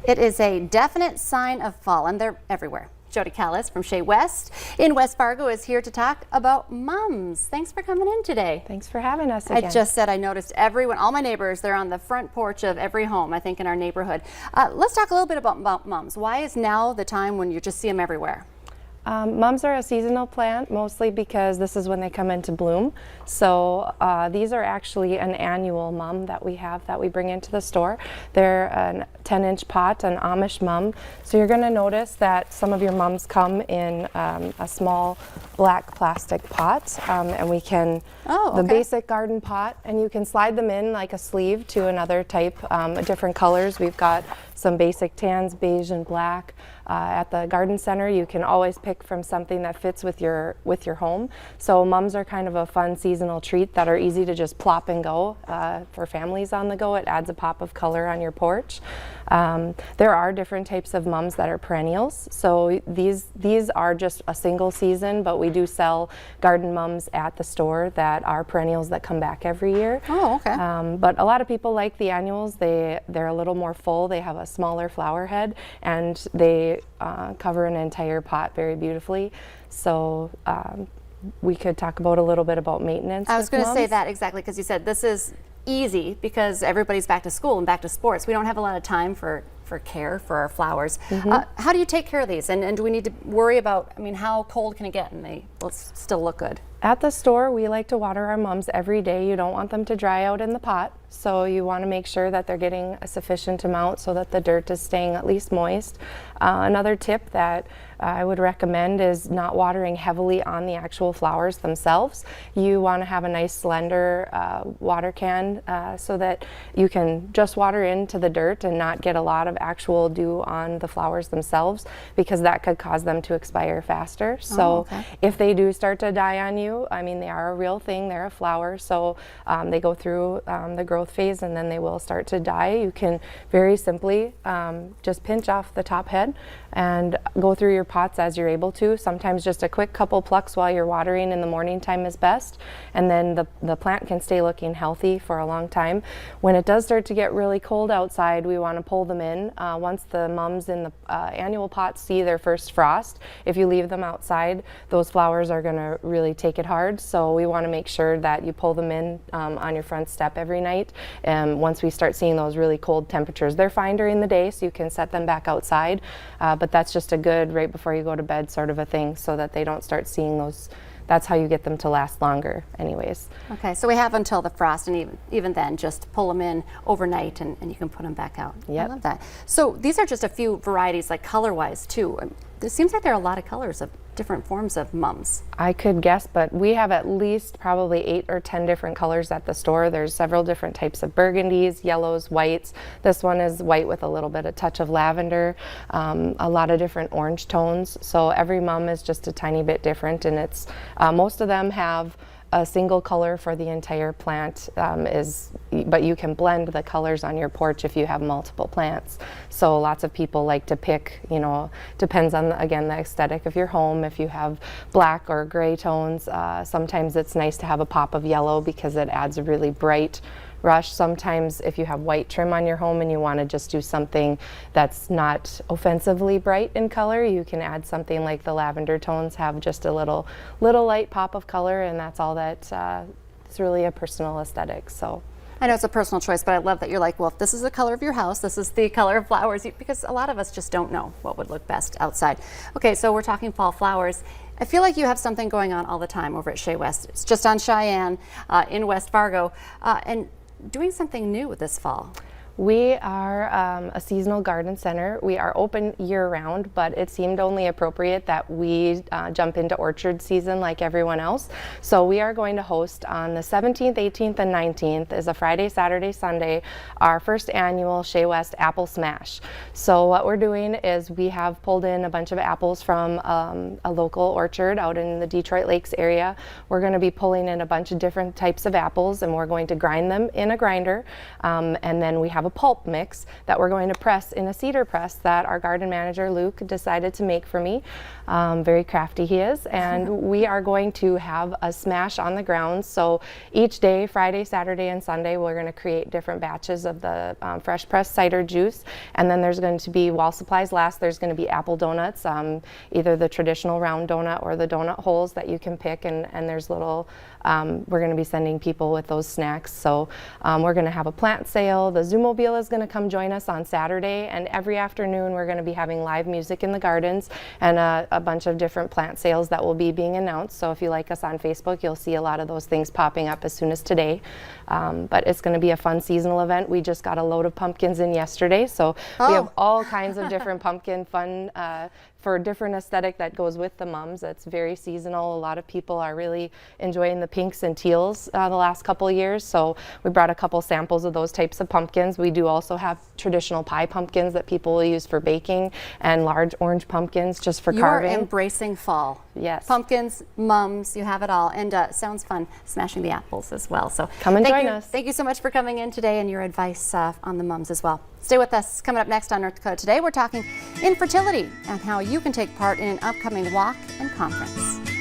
It is a definite sign of fall, and they're everywhere. Jody Callis from Shea West in West Fargo is here to talk about mums. Thanks for coming in today. Thanks for having us again. I just said I noticed everyone, all my neighbors, they're on the front porch of every home, I think, in our neighborhood. Let's talk a little bit about mums. Why is now the time when you just see them everywhere? Mums are a seasonal plant, mostly because this is when they come into bloom. So these are actually an annual mum that we have that we bring into the store. They're a 10-inch pot, an Amish mum. So you're going to notice that some of your mums come in a small black plastic pot, and we can, the basic garden pot, and you can slide them in like a sleeve to another type, different colors. We've got some basic tans, beige and black. At the garden center, you can always pick from something that fits with your home. So mums are kind of a fun seasonal treat that are easy to just plop and go for families on the go. It adds a pop of color on your porch. There are different types of mums that are perennials. So these are just a single season, but we do sell garden mums at the store that are perennials that come back every year. Oh, okay. But a lot of people like the annuals. They're a little more full. They have a smaller flower head, and they cover an entire pot very beautifully. So we could talk about a little bit about maintenance. I was going to say that exactly, because you said this is easy because everybody's back to school and back to sports. We don't have a lot of time for care for our flowers. How do you take care of these, and do we need to worry about, I mean, how cold can it get and they will still look good? At the store, we like to water our mums every day. You don't want them to dry out in the pot, so you want to make sure that they're getting a sufficient amount so that the dirt is staying at least moist. Another tip that I would recommend is not watering heavily on the actual flowers themselves. You want to have a nice slender water can so that you can just water into the dirt and not get a lot of actual dew on the flowers themselves, because that could cause them to expire faster. So if they do start to die on you, I mean, they are a real thing, they're a flower, so they go through the growth phase and then they will start to die. You can very simply just pinch off the top head and go through your pots as you're able to. Sometimes just a quick couple plucks while you're watering in the morning time is best, and then the plant can stay looking healthy for a long time. When it does start to get really cold outside, we want to pull them in. Once the mums in the annual pots see their first frost, if you leave them outside, those flowers are going to really take it hard. So we want to make sure that you pull them in on your front step every night. And once we start seeing those really cold temperatures, they're fine during the day, so you can set them back outside. But that's just a good right before you go to bed sort of a thing, so that they don't start seeing those. That's how you get them to last longer anyways. Okay, so we have until the frost, and even then just pull them in overnight and you can put them back out. Yep. I love that. So these are just a few varieties, like color-wise too. It seems like there are a lot of colors of different forms of mums. I could guess, but we have at least probably 8 or 10 different colors at the store. There's several different types of burgundies, yellows, whites. This one is white with a little bit of touch of lavender, a lot of different orange tones. So every mum is just a tiny bit different, and it's most of them have a single color for the entire plant, but you can blend the colors on your porch if you have multiple plants. So lots of people like to pick, you know, depends on, again, the aesthetic of your home. If you have black or gray tones, sometimes it's nice to have a pop of yellow because it adds a really bright rush. Sometimes if you have white trim on your home and you want to just do something that's not offensively bright in color, you can add something like the lavender tones, have just a little light pop of color, and that's all that it's really a personal aesthetic. So I know it's a personal choice, but I love that you're like, well, if this is the color of your house, this is the color of flowers, because a lot of us just don't know what would look best outside. Okay, so we're talking fall flowers. I feel like you have something going on all the time over at Shea West. It's just on Cheyenne in West Fargo, and doing something new this fall. We are a seasonal garden center. We are open year-round, but it seemed only appropriate that we jump into orchard season like everyone else. So we are going to host on the 17th, 18th, and 19th, is a Friday, Saturday, Sunday, our first annual Shea West Apple Smash. So what we're doing is we have pulled in a bunch of apples from a local orchard out in the Detroit Lakes area. We're going to be pulling in a bunch of different types of apples, and we're going to grind them in a grinder, and then we have have a pulp mix that we're going to press in a cedar press that our garden manager Luke decided to make for me. Very crafty he is, and we are going to have a smash on the grounds. So each day, Friday, Saturday, and Sunday, we're going to create different batches of the fresh pressed cider juice, and then there's going to be, while supplies last, there's going to be apple donuts, either the traditional round donut or the donut holes that you can pick, and there's little, we're going to be sending people with those snacks. So we're going to have a plant sale. The Zoomobile is going to come join us on Saturday, and every afternoon we're going to be having live music in the gardens and a bunch of different plant sales that will be being announced. So if you like us on Facebook, you'll see a lot of those things popping up as soon as today. But it's going to be a fun seasonal event. We just got a load of pumpkins in yesterday, so we have all kinds of different pumpkin fun for different aesthetic that goes with the mums. It's very seasonal. A lot of people are really enjoying the pinks and teals the last couple of years, so we brought a couple samples of those types of pumpkins. We do also have traditional pie pumpkins that people will use for baking, and large orange pumpkins just for carving. You are embracing fall. Yes. Pumpkins, mums, you have it all, and sounds fun smashing the apples as well. So come and join us. Thank you so much for coming in today and your advice on the mums as well. Stay with us. Coming up next on North Dakota Today, we're talking infertility and how you can take part in an upcoming walk and conference.